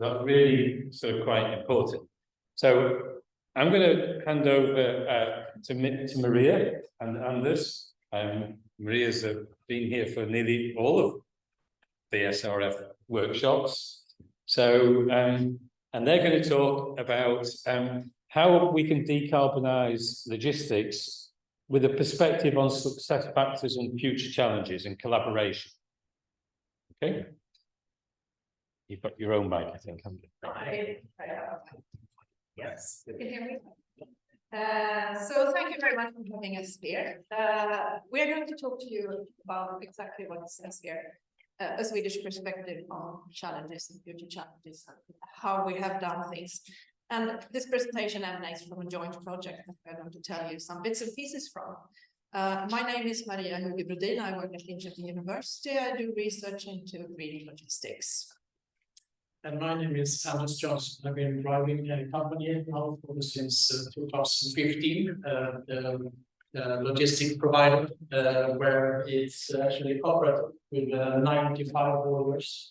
That's really sort of quite important. So I'm going to hand over to Maria and Anders. Maria's been here for nearly all of the SRF workshops. So, and they're going to talk about how we can decarbonize logistics with a perspective on success factors and future challenges and collaboration. Okay. You've got your own mic, I think, haven't you? Yes, you can hear me. So thank you very much for having us here. We are going to talk to you about exactly what it says here, a Swedish perspective on challenges and future challenges, and how we have done things. And this presentation emanates from a joint project that I'm going to tell you some bits and pieces from. My name is Maria Huge-Brodin. I work at Linköping University. I do research into green logistics. And my name is Anders Johnson. I've been driving a company now since 2015, the logistic provider, where it's actually operated with 95 orders.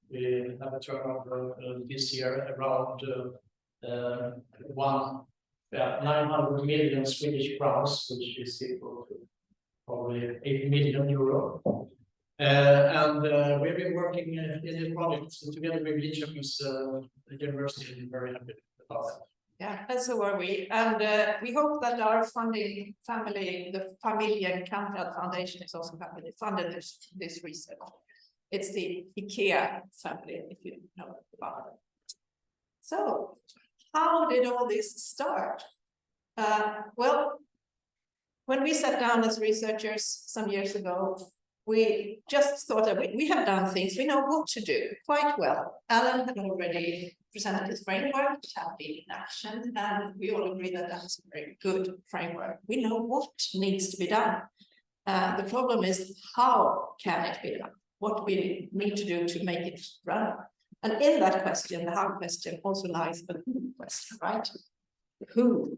We have a turnover this year around 900 million Swedish crowns, which is equal to probably 8 million euro. And we've been working in this project together with Linköping's University, and very happy about that. Yeah, and so are we. And we hope that our funding family, the Familjen Kamprad Foundation, is also happy they funded this research. It's the IKEA family, if you know about it. So, how did all this start? Well, when we sat down as researchers some years ago, we just thought that we have done things, we know what to do quite well. Alan had already presented his framework, which had been in action, and we all agree that that's a very good framework. We know what needs to be done. The problem is, how can it be done? What we need to do to make it run. And in that question, the how question also lies the who question, right? Who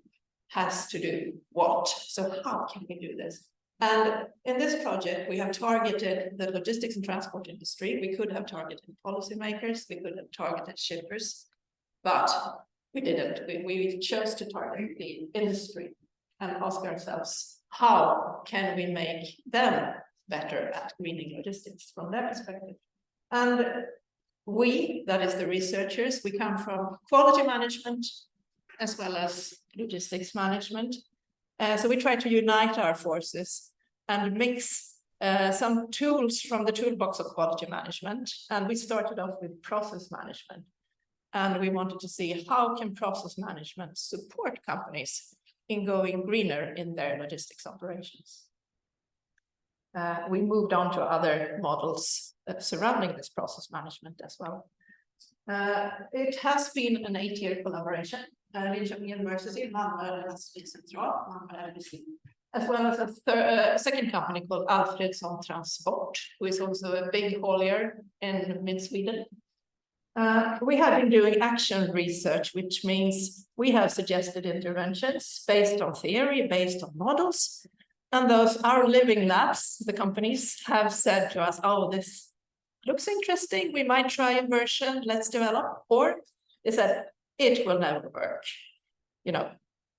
has to do what? So how can we do this? And in this project, we have targeted the logistics and transport industry. We could have targeted policymakers, we could have targeted shippers, but we didn't. We chose to target the industry and ask ourselves, how can we make them better at greening logistics from their perspective? And we, that is the researchers, we come from quality management as well as logistics management. So we try to unite our forces and mix some tools from the toolbox of quality management. And we started off with process management. And we wanted to see how can process management support companies in going greener in their logistics operations. We moved on to other models surrounding this process management as well. It has been an 8-year collaboration. Linköping University, Malmö Lastbilscentral, as well as a second company called Alfredsson Transport, who is also a big haulier in mid-Sweden. We have been doing action research, which means we have suggested interventions based on theory, based on models. And those, our living labs, the companies, have said to us, oh, this looks interesting, we might try a version, let's develop. Or they said, it will never work, you know,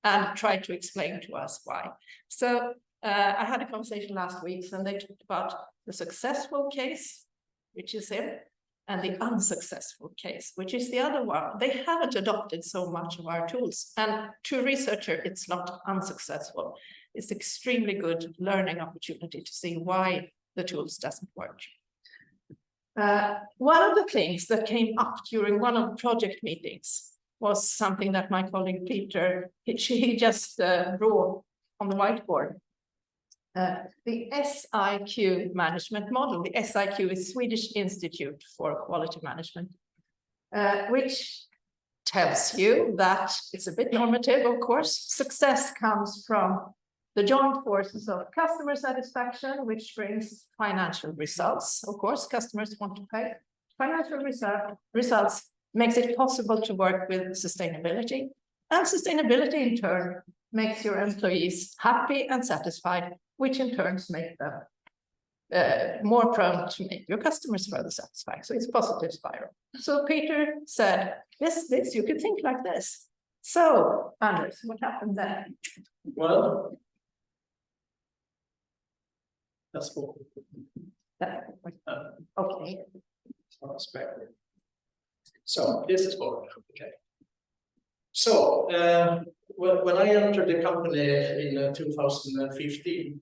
and try to explain to us why. So I had a conversation last week, and they talked about the successful case, which is him, and the unsuccessful case, which is the other one. They haven't adopted so much of our tools. And to a researcher, it's not unsuccessful. It's extremely good learning opportunity to see why the tools doesn't work. One of the things that came up during one of the project meetings was something that my colleague Peter, he just drew on the whiteboard. The SIQ management model. The SIQ is Swedish Institute for Quality Management, which tells you that it's a bit normative, of course. Success comes from the joint forces of customer satisfaction, which brings financial results. Of course, customers want to pay. Financial results makes it possible to work with sustainability. And sustainability, in turn, makes your employees happy and satisfied, which in turn makes them more prone to make your customers further satisfied. So it's a positive spiral. So Peter said, yes, this, you could think like this. So, Anders, what happened then? Well, that's cool. Okay. So this is what, okay. So when I entered the company in 2015,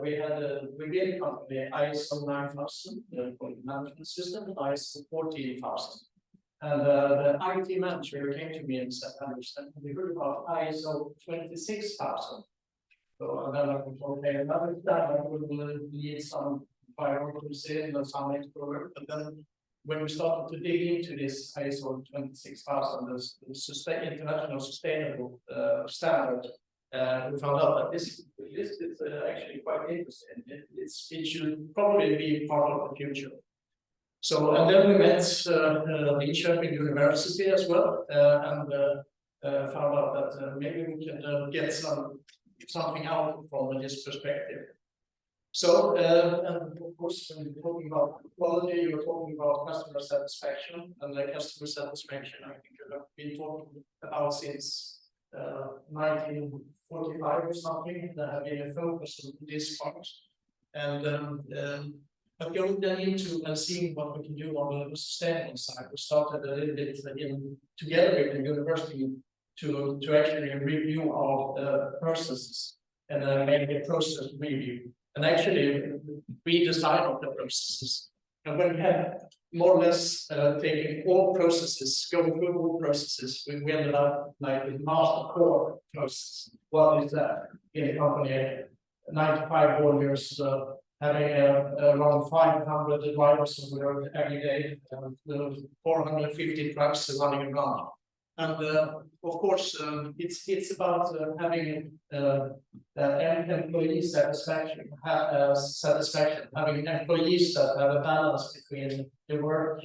we had a big company, ISO 9000, for the management system, ISO 14000. And the IT manager came to me and said, understand, we heard about ISO 26000. So then I was okay, another time I would need some priorities in and some extra, but then when we started to dig into this ISO 26000, the international sustainable standard, we found out that this is actually quite interesting. It should probably be part of the future. So, and then we met Linköping University as well, and found out that maybe we can get something out from this perspective. So, and of course, when you're talking about quality, you're talking about customer satisfaction, and the customer satisfaction, I think you have been talking about since 1945 or something. There have been a focus on this part, and but going then into and seeing what we can do on the sustainable side, we started a little bit together with the university to actually review our processes and make a process review. And actually redesign of the processes. And when we had more or less taking all processes, going through all processes, we ended up like with master core process. What is that in a company? 95 volumes, having around 500 drivers on the road every day, 450 trucks running around. And of course, it's about having employee satisfaction, having employees that have a balance between the work,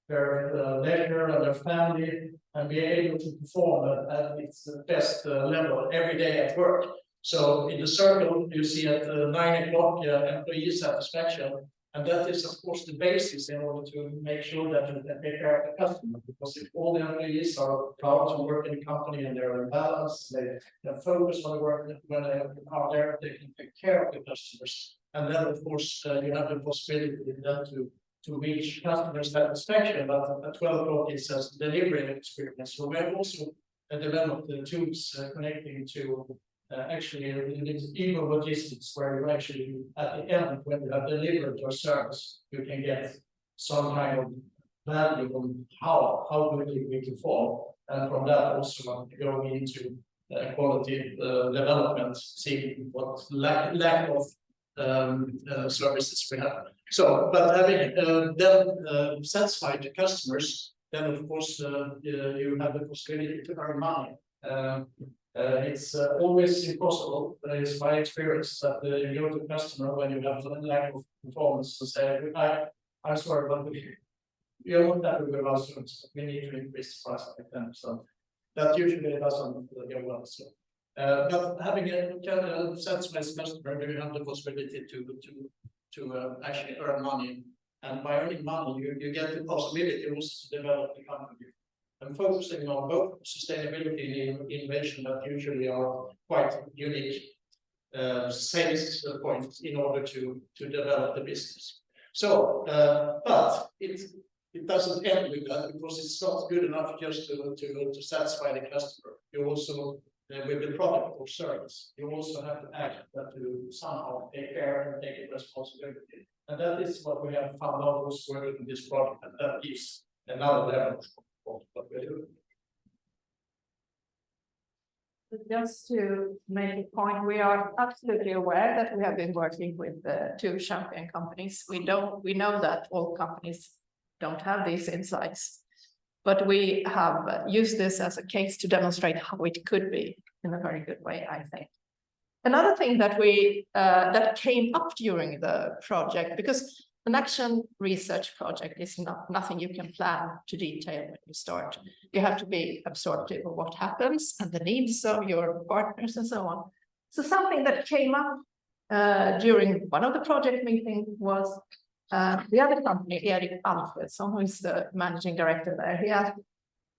their leisure and their family, and be able to perform at its best level every day at work. So in the circle, you see at 9 o'clock employee satisfaction. And that is, of course, the basis in order to make sure that you can take care of the customer. Because if all the employees are proud to work in the company and they're in balance, they focus on the work when they are there, they can take care of the customers. And then, of course, you have the possibility then to reach customer satisfaction. But at 12 o'clock, it says delivery experience. So we have also developed the tools connecting to actually even logistics, where you actually at the end, when you have delivered your service, you can get some kind of value on how good we perform, and from that also going into quality development, seeing what lack of services we have. So, but having them satisfied the customers, then of course you have the possibility to earn money. It's always impossible, it's my experience, that you go to the customer when you have a lack of performance and say, I'm sorry, but you won't have a good service. We need to increase the price like that. So that usually doesn't go well. So, but having a satisfied customer, you have the possibility to actually earn money. And by earning money, you get the possibility also to develop the company. And focusing on both sustainability and innovation that usually are quite unique sales points in order to develop the business. So, but it doesn't end with that, because it's not good enough just to satisfy the customer. You also, with the product or service, you also have to act that to somehow take care and take responsibility. And that is what we have found out also working with this product, and that gives another level. Just to make a point, we are absolutely aware that we have been working with two champion companies. We know that all companies don't have these insights, but we have used this as a case to demonstrate how it could be in a very good way, I think. Another thing that that came up during the project, because an action research project is nothing you can plan to detail when you start. You have to be absorptive of what happens and the needs of your partners and so on. So something that came up during one of the project meetings was the other company, Erik Alfredsson, who is the managing director there. He asked,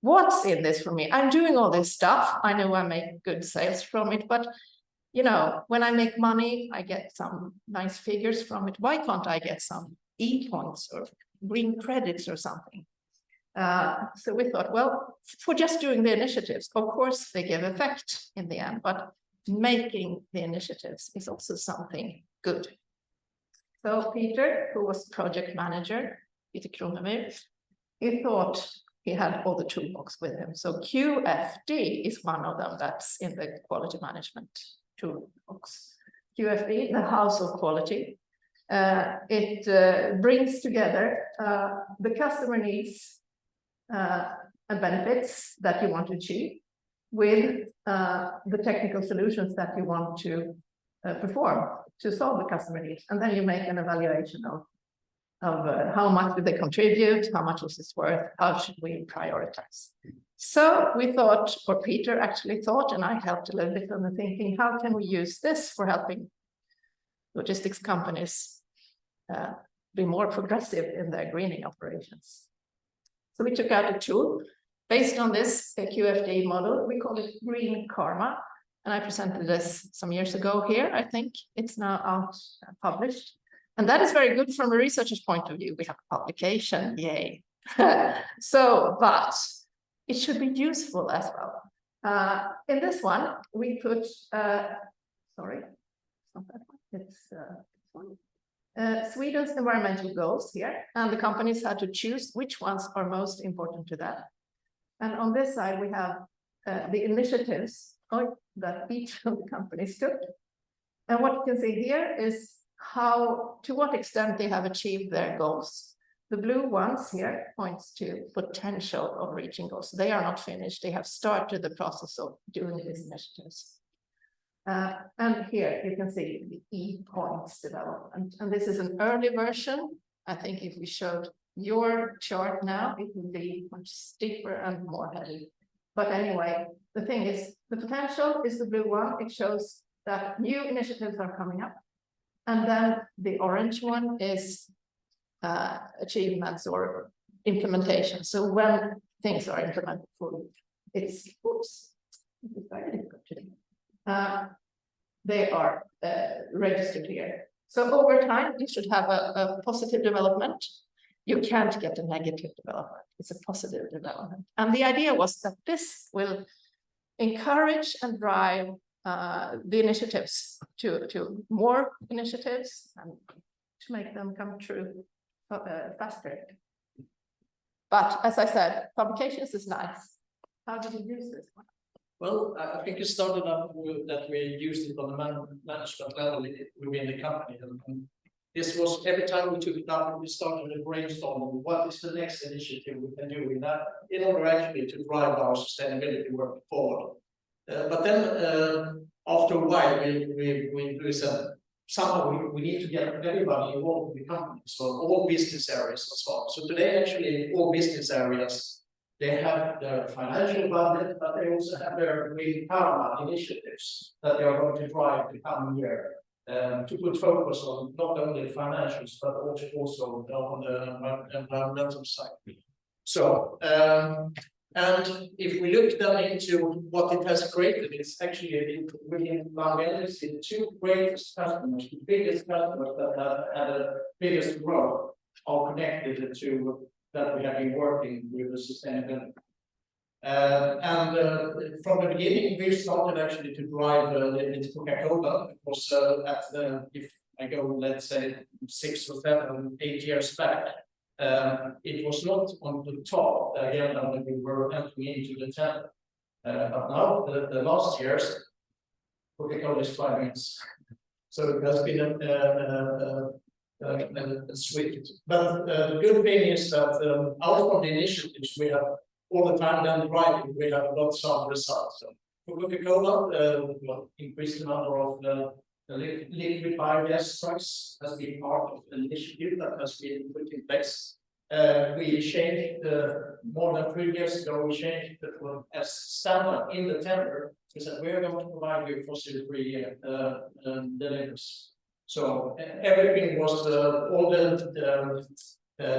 what's in this for me? I'm doing all this stuff. I know I make good sales from it, but you know, when I make money, I get some nice figures from it. Why can't I get some e-points or green credits or something? So we thought, well, for just doing the initiatives, of course, they give effect in the end, but making the initiatives is also something good. So Peter, who was project manager, Peter Kronemyr, he thought he had all the toolbox with him. So QFD is one of them that's in the quality management toolbox. QFD, the House of Quality. It brings together the customer needs and benefits that you want to achieve with the technical solutions that you want to perform to solve the customer needs. And then you make an evaluation of how much do they contribute, how much is this worth, how should we prioritize. So we thought, or Peter actually thought, and I helped a little bit on the thinking, how can we use this for helping logistics companies be more progressive in their greening operations? So we took out a tool based on this QFD model. We call it Green Karma. And I presented this some years ago here. I think it's now out published. And that is very good from a researcher's point of view. We have a publication, yay. So, but it should be useful as well. In this one, we put, sorry, it's not that one, it's one. Sweden's environmental goals here, and the companies had to choose which ones are most important to them. And on this side, we have the initiatives that each of the companies took. And what you can see here is to what extent they have achieved their goals. The blue ones here points to potential of reaching goals. They are not finished. They have started the process of doing these initiatives. And here you can see the e-points development. And this is an early version. I think if we showed your chart now, it would be much steeper and more heavy. But anyway, the thing is, the potential is the blue one. It shows that new initiatives are coming up. And then the orange one is achievements or implementation. So when things are implemented fully, it's, oops, it's very difficult to do. They are registered here. So over time, you should have a positive development. You can't get a negative development. It's a positive development. And the idea was that this will encourage and drive the initiatives to more initiatives and to make them come true faster. But as I said, publications is nice. How did you use this one? Well, I think it started up with that we used it on the management level within the company. And this was every time we took it up, we started a brainstorm. What is the next initiative we can do in that in order actually to drive our sustainability work forward? But then after a while, we said somehow we need to get everybody involved in the company, so all business areas as well. So today, actually, all business areas, they have their financial budget, but they also have their Green Karma initiatives that they are going to drive the coming year to put focus on not only the financials, but also on the environmental side. So, and if we look then into what it has created, it's actually within Bangladesh, the two greatest customers, the biggest customers that have had the biggest growth are connected to that we have been working with the sustainability. And from the beginning, we started actually to drive into Coca-Cola. It was at the, if I go, let's say 6 or 7, 8 years back, it was not on the top agenda when we were entering into the tender. But now, the last years, Coca-Cola is driving us. So it has been a switch. But the good thing is that out of the initiatives we have all the time then driving, we have lots of results. So for Coca-Cola, increased the number of the liquid biogas trucks has been part of an initiative that has been put in place. We changed more than 3 years ago. We changed as standard in the tender. We said we are going to provide you fossil-free deliveries. So everything was all the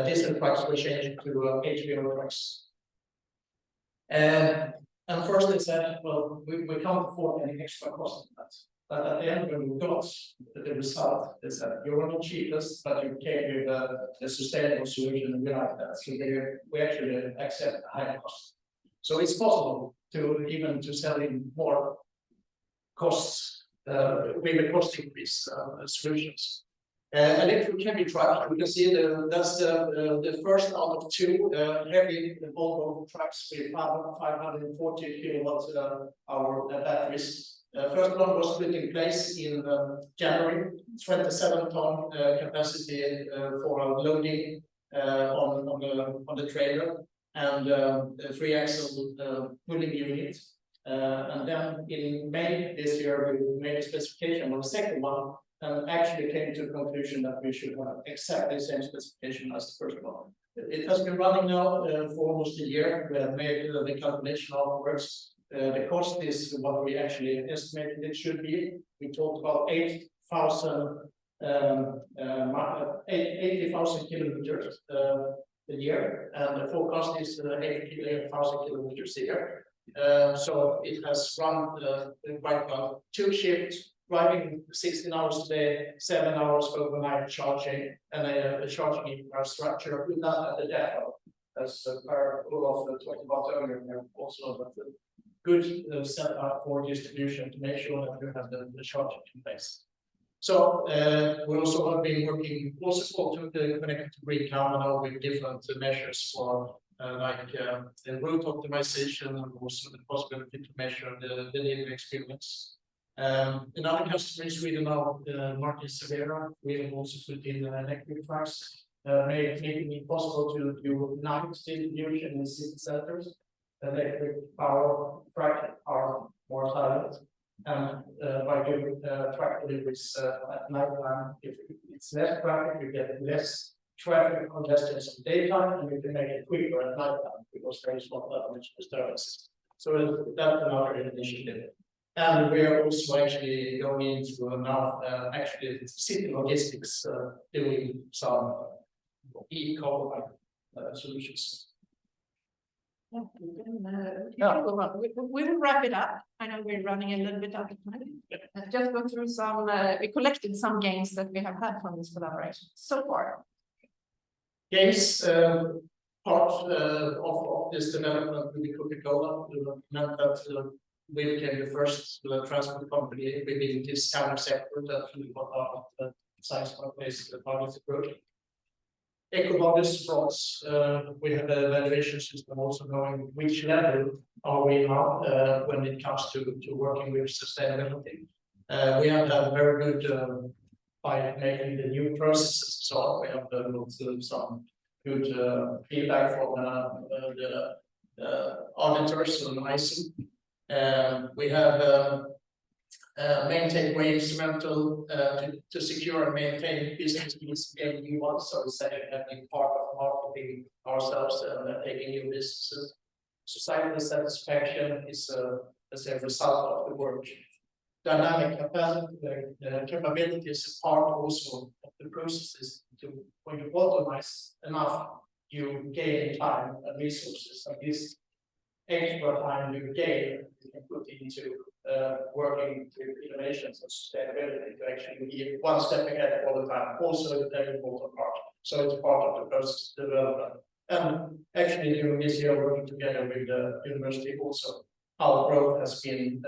diesel trucks were changed to HVO trucks. And first they said, well, we can't afford any extra cost in that. But at the end, when we got the result, they said, you're not cheapest, but you came with a sustainable solution, and we like that. So we actually accept a higher cost. So it's possible to even to sell in more costs with a cost increase solutions. Electric heavy truck, you can see that's the first out of two heavy Volvo trucks with 540 kilowatts hour batteries. First one was put in place in January, 27-ton capacity for loading on the trailer, and a 3-axle pulling unit. And then in May this year, we made a specification on the second one, and actually came to the conclusion that we should have exactly the same specification as the first one. It has been running now for almost a year. We have made the calculation afterwards. The cost is what we actually estimated it should be. We talked about 80,000 kilometers a year, and the forecast is 80,000 kilometers a year. So it has run quite well. 2 shifts, driving 16 hours a day, 7 hours overnight charging, and a charging infrastructure with that at the depot, as Per Olof talked about earlier, also about the good setup for distribution to make sure that we have the charging in place. So we also have been working also to connect to Green Canada with different measures for like the route optimization, and also the possibility to measure the delivery experience. Another customer in Sweden now, Martin Severa, we have also put in electric trucks, making it possible to do night distribution in city centers. Electric power truck are more silent, and by doing truck deliveries at night time, if it's less traffic, you get less traffic congestion in daytime, and you can make it quicker at night time because there is not that much disturbances. So that's another initiative. And we are also actually going into now actually city logistics, doing some e-commerce solutions. Yeah, we will wrap it up. I know we're running a little bit out of time. Just go through some, we collected some gains that we have had from this collaboration so far. Gains, part of this development with the Coca-Cola meant that we became the first transport company within this kind of sector that we got out of the science-based target approach. Decarbonised products, we have a valuation system also knowing which level are we now when it comes to working with sustainability. We have done very good by making the new processes, so we have got some good feedback from the auditors and ISO. We have maintain way instrumental to secure and maintain business needs in new ones. So we say having part of marketing ourselves and taking new businesses. Societal satisfaction is as a result of the work. Dynamic capability is a part also of the processes. When you automate enough, you gain time and resources. And this extra time you gain, you can put into working with innovations and sustainability to actually be one step ahead all the time. Also a very important part. So it's part of the process development. And actually during this year working together with the university also, our growth has been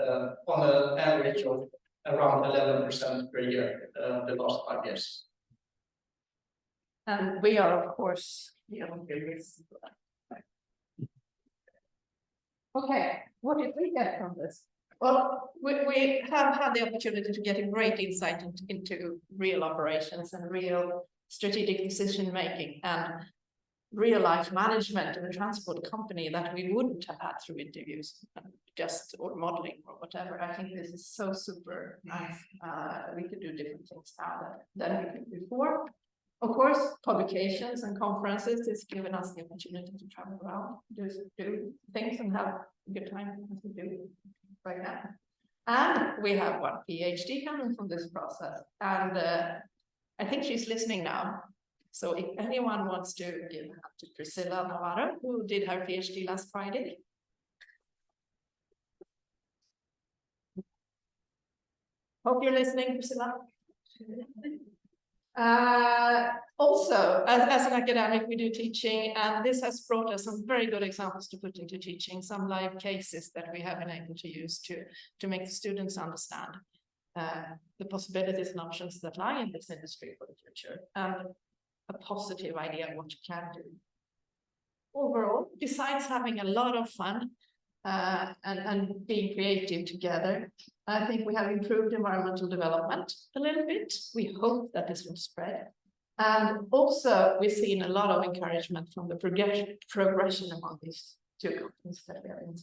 on an average of around 11% per year the last 5 years. And we are of course okay, what did we get from this? Well, we have had the opportunity to get a great insight into real operations and real strategic decision making and real life management of a transport company that we wouldn't have had through interviews just or modeling or whatever. I think this is so super nice. We could do different things now than we could before. Of course, publications and conferences has given us the opportunity to travel around, do things and have a good time as we do right now. And we have one PhD coming from this process, and I think she's listening now. So if anyone wants to give up to Priscilla Navarro, who did her PhD last Friday. Hope you're listening, Priscilla. Also, as an academic, we do teaching, and this has brought us some very good examples to put into teaching, some live cases that we have been able to use to make the students understand the possibilities and options that lie in this industry for the future, and a positive idea of what you can do. Overall, besides having a lot of fun and being creative together, I think we have improved environmental development a little bit. We hope that this will spread. And also, we've seen a lot of encouragement from the progression among these two companies that we are in.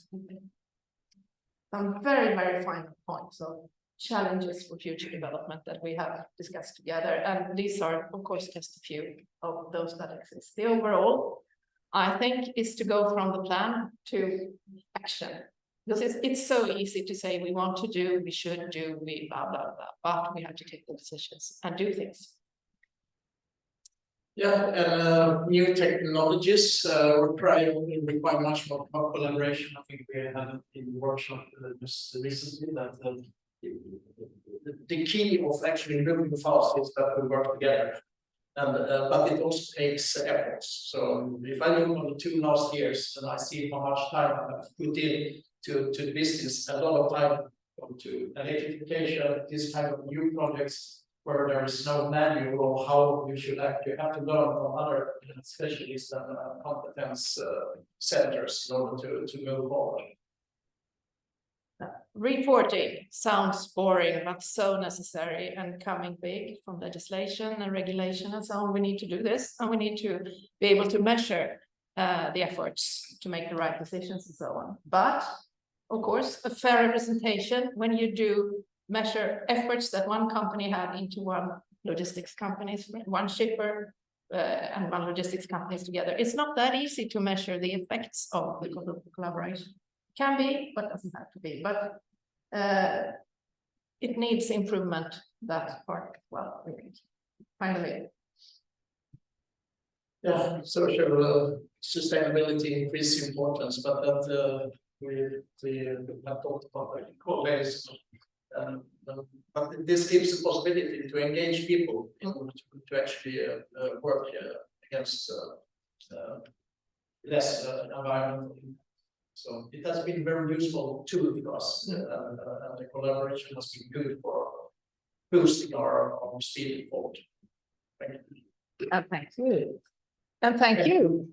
Some very, very final points of challenges for future development that we have discussed together. And these are, of course, just a few of those that exist. The overall, I think, is to go from the plan to action. Because it's so easy to say we want to do, we should do, we blah, blah, blah, but we have to take the decisions and do things. Yeah, and new technologies require much more collaboration. I think we had in the workshop just recently that the key of actually moving fast is that we work together. And but it also takes efforts. So if I look on the 2 last years and I see how much time I have put in to the business, a lot of time to electrification, this kind of new projects where there is no manual of how you should act. You have to learn from other specialists and competence centers in order to move forward. Reporting sounds boring, but so necessary and coming big from legislation and regulation and so on. We need to do this, and we need to be able to measure the efforts to make the right decisions and so on. But of course, a fair representation when you do measure efforts that one company had into one logistics companies, one shipper and one logistics companies together. It's not that easy to measure the effects of the collaboration. Can be, but doesn't have to be. But it needs improvement, that part. Well, finally. Yeah, social sustainability increases importance, but that we have talked about like colleagues. But this gives the possibility to engage people in order to actually work against less environmental impact. So it has been very useful tool for us, and the collaboration has been good for boosting our speed forward. Thank you. And thank you. And thank you.